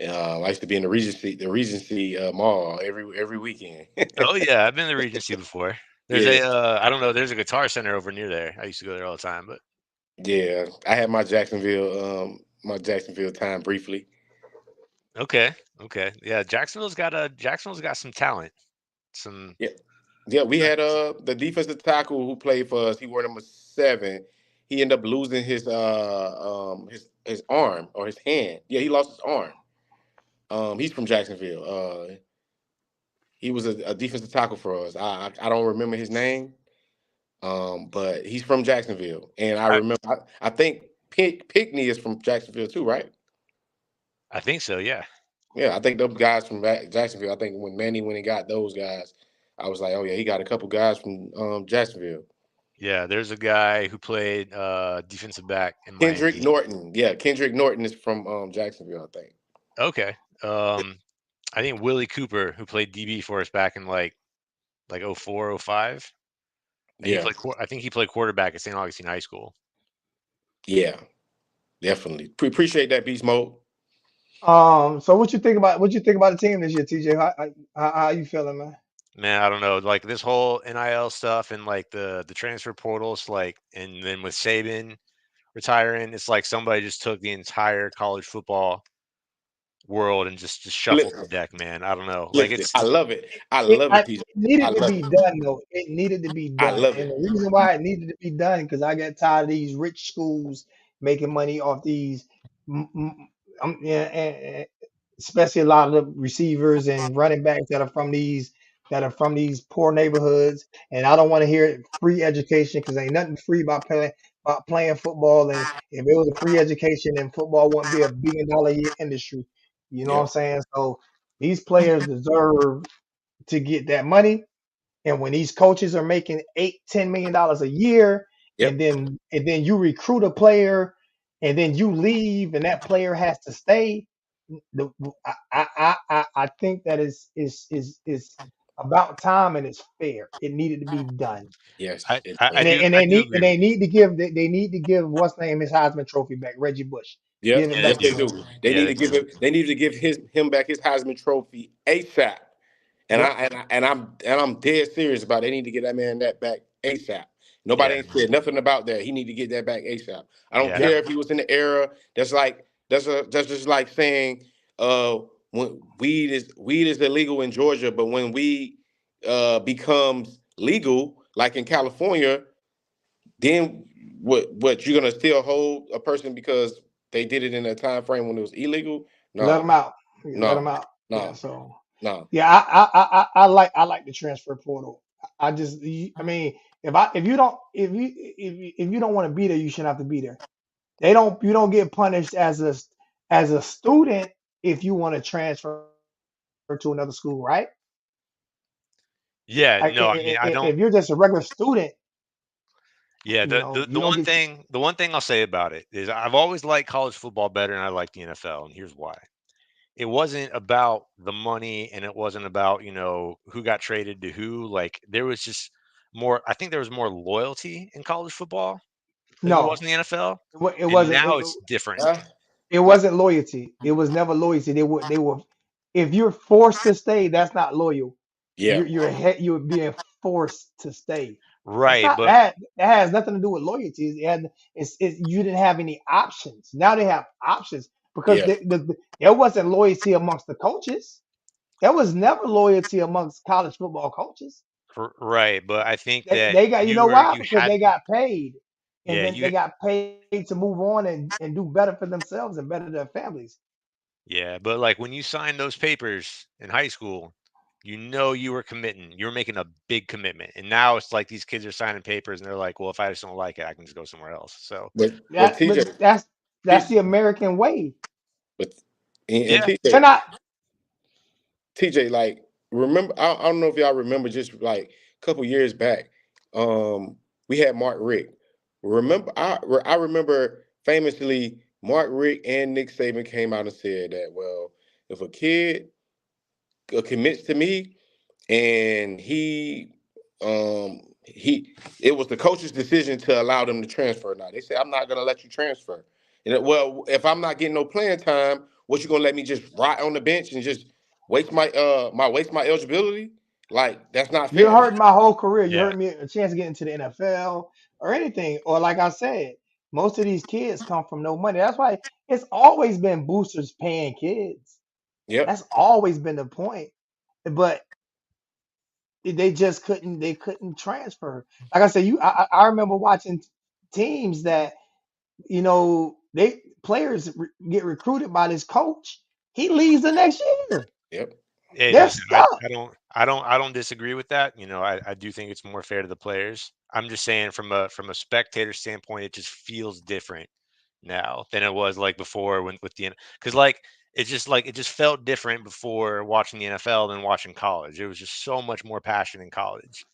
I used to be in the Regency Mall every weekend. oh yeah, I've been to the Regency before. There's Yeah, I don't know, there's a guitar center over near there. I used to go there all the time, but yeah. I had my Jacksonville time briefly. okay, okay, yeah, Jacksonville's got some talent, some. Yeah, yeah. We had the defensive tackle who played for us. He wore number 7. He ended up losing his arm or his hand. Yeah, he lost his arm. He's from Jacksonville. He was a defensive tackle for us. I don't remember his name. But he's from Jacksonville, and I I, remember. I think Pickney is from Jacksonville too, right? I think so, yeah. Yeah, I think those guys from Jacksonville. I think when Manny when he got those guys, I was like, oh yeah, he got a couple guys from Jacksonville. Yeah, there's a guy who played defensive back in Kendrick Miami. Norton, yeah, Kendrick Norton is from Jacksonville, I think. Okay. I think Willie Cooper, who played DB for us back in like 04, 05. And Yeah, I think he played quarterback at St. Augustine High School. yeah, definitely. Appreciate that, Beast Mode. So what you think about the team this year, TJ? How you feeling, man? Man, I don't know. Like this whole NIL stuff and like the transfer portals, and then with Saban retiring, it's like somebody just took the entire college football world and just shuffled Flipped the it, deck, man. I don't know. Like flipped it. I love it. I It, love I, it, it TJ. I needed to love be it. done though. It needed to be I done, love and it. the reason why it needed to be done because I got tired of these rich schools making money off these, yeah, especially a lot of the receivers and running backs that are from these poor neighborhoods. And I don't want to hear free education because ain't nothing free about playing football. And if it was a free education, then football wouldn't be $1 billion a year industry. You know what I'm Yep. saying? So these players deserve to get that money. And when these coaches are making $8-10 million a year, Yep. and then you recruit a player, and then you leave, and that player has to stay, the I think that is about time and it's fair. It needed to be done, Yes. It I does. do and I do agree with they you. need to give they need to give what's name his Heisman Trophy back, Reggie Bush. Give Yep, it Yeah, they yes back to they do. do. him. They Yeah, need they to give do. him. They need to give him back his Heisman Trophy ASAP. And Yep. I'm dead serious about it. They need to get that man that back ASAP. Nobody Yeah, ain't said nothing about that. He need to get that back ASAP. I don't yeah. Yep. care if he was in the era. That's just like saying when weed is illegal in Georgia, but when weed becomes legal, like in California, then what you're gonna still hold a person because they did it in a time frame when it was illegal? Let No, them out. Yeah, let them no, out. Yeah. no, So no. yeah, I like the transfer portal. I just I mean, if you don't want to be there, you shouldn't have to be there. You don't get punished as a student if you want to transfer to another school, right? Yeah, Like no, I mean, I don't. if you're just a regular student, Yeah, you the, know, the you the don't one get. thing the one thing I'll say about it is I've always liked college football better than I like the NFL, and here's why. It wasn't about the money, and it wasn't about who got traded to who. Like there was just more. I think there was more loyalty in college football than there was No, in the NFL, it and wasn't. now it's different. Uh, It wasn't loyalty. It was never loyalty. They were. If you're forced to stay, that's not loyal. yeah, You're being forced to stay. That's Right, not but that. That has nothing to do with loyalty. You didn't have any options. Now they have options because yeah. there wasn't loyalty amongst the coaches. There was never loyalty amongst college football coaches. right, but I think They, that they got, you know why? you Because had they got paid, and yeah, then they got paid to move on and do better for themselves and better their families. yeah, but like when you signed those papers in high school, you were committing. You were making a big commitment. And now it's like these kids are signing papers and they're like, well, if I just don't like it, I can just go somewhere else. So, But TJ, But that's T- the American way. but and yeah. They're TJ, not. like remember, I don't know if y'all remember, just like a couple years back, we had Mark Rick. Remember, I remember famously Mark Rick and Nick Saban came out and said that, well, if a kid commits to me and he it was the coach's decision to allow them to transfer. Now they say I'm not gonna let you transfer. And well, if I'm not getting no playing time, what you gonna let me just rot on the bench and just waste my eligibility? Like that's not You're fair. hurting my whole career. You Yeah. hurt me a chance to get into the NFL or anything. Or like I said, most of these kids come from no money. That's why it's always been boosters paying kids. Yep, That's always been the point. But they just couldn't. They couldn't transfer. Like I said, I remember watching teams that they players get recruited by this coach. He leaves the next year. yep, Hey, They're listen, stuck. I don't disagree with that. I do think it's more fair to the players. I'm just saying from a spectator standpoint, it just feels different now than it was like before when with the because like it just felt different before watching the NFL than watching college. It was just so much more passion in college.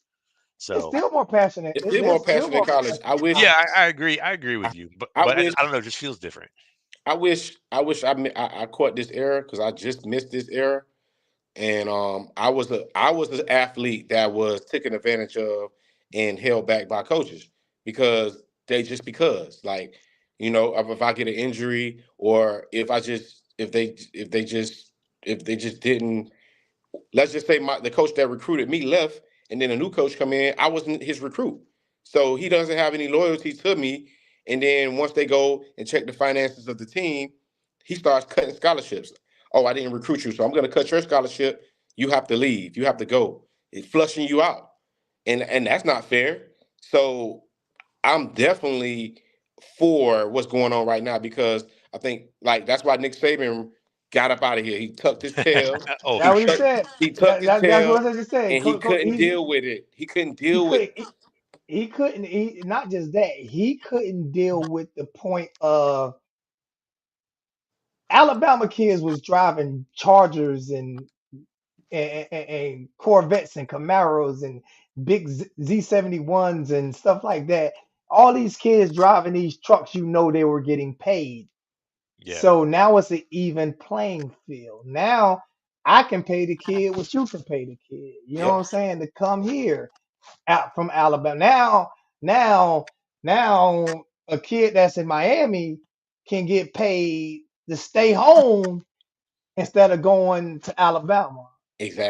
It's So still more passionate. it's still more There's still passionate in more college. passion in yeah, college. I agree. I agree with you, but I I wish don't know. It just feels different. I caught this era because I just missed this era. And I was an athlete that was taken advantage of and held back by coaches because because like if I get an injury or if they just didn't, let's just say the coach that recruited me left and then a new coach come in, I wasn't his recruit, so he doesn't have any loyalty to me. And then once they go and check the finances of the team, he starts cutting scholarships. Oh, I didn't recruit you, so I'm going to cut your scholarship. You have to leave, you have to go. It's flushing you out, and that's not fair. So I'm definitely for what's going on right now because I think like that's why Nick Saban got up out of here. He tucked his tail. Oh, That's for what he sure. said. He tucked his That's tail, what I just said. and he couldn't deal with it. He couldn't He deal with. couldn't. He couldn't. Not just that. He couldn't deal with the point of Alabama kids was driving Chargers and Corvettes and Camaros and big Z71s and stuff like that. All these kids driving these trucks, they were getting paid. Yeah. So now it's an even playing field. Now I can pay the kid what you can pay the kid. You know what Yep, I'm saying? To come here out from Alabama. Now, now a kid that's in Miami can get paid to stay home instead of going to Alabama.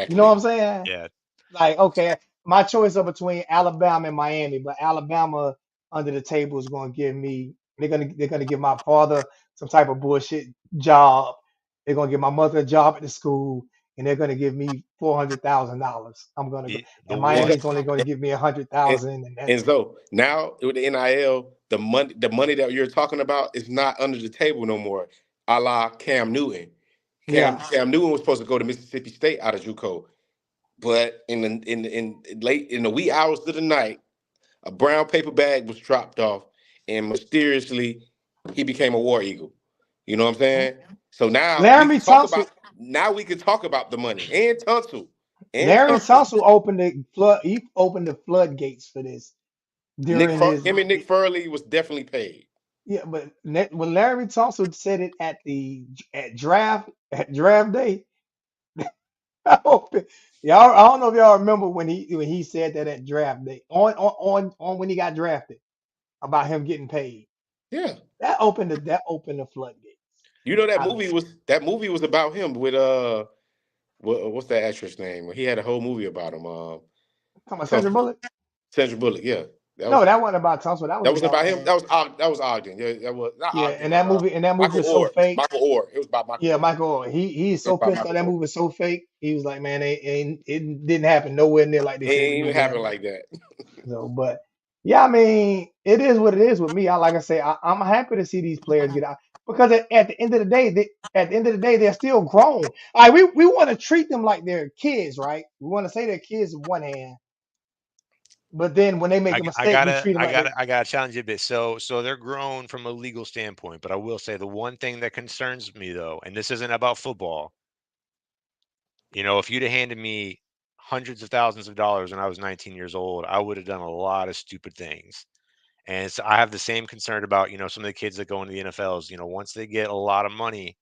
You know what exactly. I'm saying? Yeah. Like, okay, my choice are between Alabama and Miami, but Alabama under the table is going to give me. They're gonna give my father some type of bullshit job. They're gonna give my mother a job at the school, and they're gonna give me $400,000. I'm gonna go, The and one And Miami's only gonna give me 100,000, and and that's it. so now with the NIL, the money that you're talking about is not under the table no more. A la Cam Newton. Cam Yeah. Cam Newton was supposed to go to Mississippi State out of JUCO, but in late in the wee hours of the night, a brown paper bag was dropped off, and mysteriously he became a War Eagle. You know what I'm saying? So Larry Tunsil, now we can talk about the money and Tunsil and Larry Tunsil. Tunsil opened the flood. He opened the floodgates for this during his. Him and Nick Furley was definitely paid. Yeah, but when Larry Tunsil said it at draft day, y'all. I don't know if y'all remember when he said that at draft day on when he got drafted about him getting paid. Yeah. That opened the floodgates. You know I mean, that movie was about him with what's that actress name? He had a whole movie about him. come on, Sandra Tunsil. Bullock. Sandra Bullock, yeah. No, that wasn't about Tunsil. That was That wasn't about about him. That was Ogden. Yeah, that was not yeah. Ogden. And that movie Michael was so Orr. fake. Michael Orr. It was about Michael Yeah, Orr. Michael Owen. He's It was so about pissed off. Michael That Orr. movie was so fake. He was like, man, it didn't happen nowhere near like they It said it ain't was even gonna happen happen. like that. So, but yeah, I mean, it is what it is with me. Like I say, I'm happy to see these players get out because at the end of the day, they're still grown. Like we want to treat them like they're kids, right? We want to say they're kids in one hand, but then when they make I, a I mistake, we gotta, treat them I like they're gotta, I gotta challenge you a bit. So they're grown from a legal standpoint, but I will say the one thing that concerns me though, and this isn't about football. If you'd have handed me hundreds of thousands of dollars when I was 19 years old, I would have done a lot of stupid things. And so I have the same concern about, some of the kids that go into the NFLs, once they get a lot of money,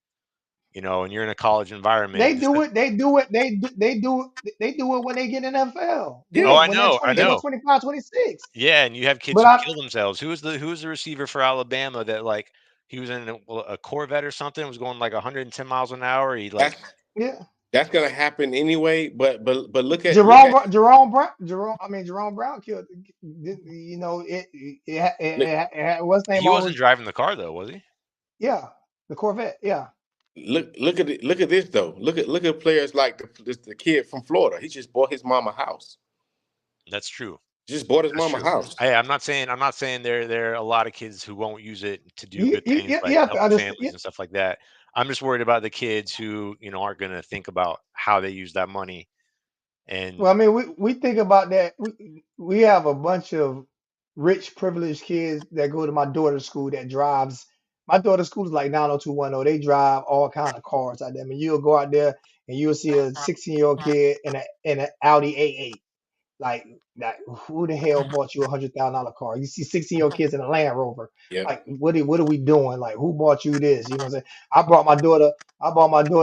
and you're in a college environment. they do it. They do it. They do it when they get in NFL. Oh, Yeah. When I when they're know, I 20, they go know. 25, 26. Yeah, and you have kids But who I kill themselves. Who was the receiver for Alabama that like he was in a Corvette or something, was going like 110 miles an hour. He like That's yeah. that's gonna happen anyway. But look at Jerome Brown killed. look, What's the name he wasn't always? driving the car though, was he? Yeah, the Corvette. Yeah, look at this though. Look at players like the kid from Florida. He just bought his mama house. That's true. Just bought his That's mama true. house. I'm not saying there are a lot of kids who won't use it to do you good you, things you you like have to help the understand. families and stuff like that. I'm just worried about the kids who, aren't going to think about how they use that money. And Well, I mean, we think about that. We have a bunch of rich, privileged kids that go to my daughter's school that drives. My daughter's school is like 90210. They drive all kind of cars out there. I mean, you'll go out there and you'll see a 16-year-old kid in an Audi A8. Like, who the hell bought you $100,000 car? You see 16-year-old kids in a Land Rover. Yep. Like, what are we doing? Like, who bought you this? You know what I'm saying? I bought my daughter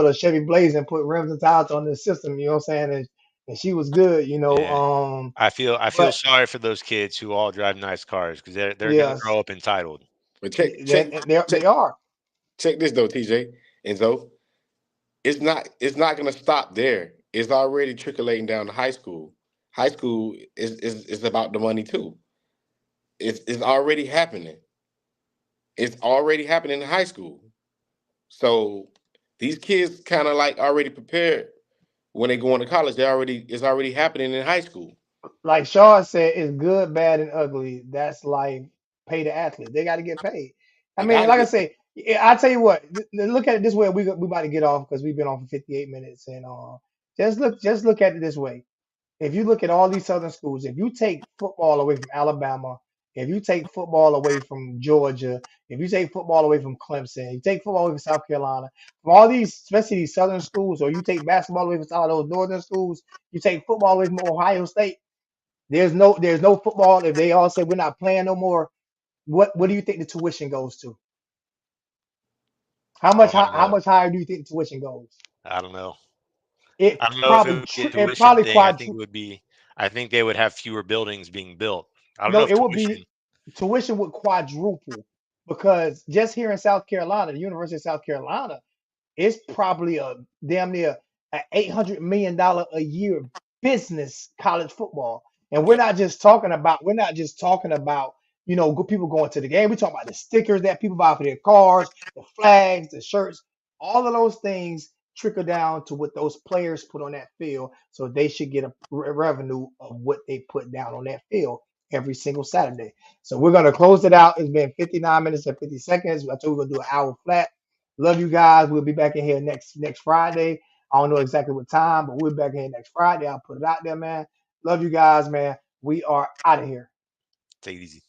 a Chevy Blaze and put rims and tires on the system. You know what I'm saying? And she was good. yeah, I feel But sorry for those kids who all drive nice cars because they're going to yes, grow up entitled. But they are. check this though, TJ and Zoe. It's not gonna stop there. It's already trickling down to high school. High school is about the money too. It's already happening. It's already happening in high school. So these kids kind of like already prepared when they go into college. It's already happening in high school. Like Shaw said, it's good, bad, and ugly. That's life. Pay the athlete. They got to get paid. I They mean, gotta like I get say, I tell you what. Look at it this way. We about to get off because we've been on for 58 minutes, and just look at it this way. If you look at all these southern schools, if you take football away from Alabama, if you take football away from Georgia, if you take football away from Clemson, you take football away from South Carolina, from all these, especially these southern schools, or you take basketball away from some of those northern schools, you take football away from Ohio State. There's no football. If they all say we're not playing no more, what do you think the tuition goes to? How Oh, much I don't how know. much higher do you think the tuition goes? I don't know. It I don't know if it probably would be a it tuition probably thing. quadru I think they would have fewer buildings being built. I don't know No, if it would be tuition. tuition would quadruple because just here in South Carolina, the University of South Carolina, it's probably a damn near $800 million a year business college football. And we're Yep. not just talking about good people going to the game. We're talking about the stickers that people buy for their cars, the flags, the shirts, all of those things trickle down to what those players put on that field. So they should get a revenue of what they put down on that field. every single Saturday. So we're gonna close it out. It's been 59 minutes and 50 seconds. I told you we're gonna do an hour flat. Love you guys. We'll be back in here next Friday. I don't know exactly what time, but we'll be back in here next Friday. I'll put it out there, man. Love you guys, man. We are out of here. Take it easy.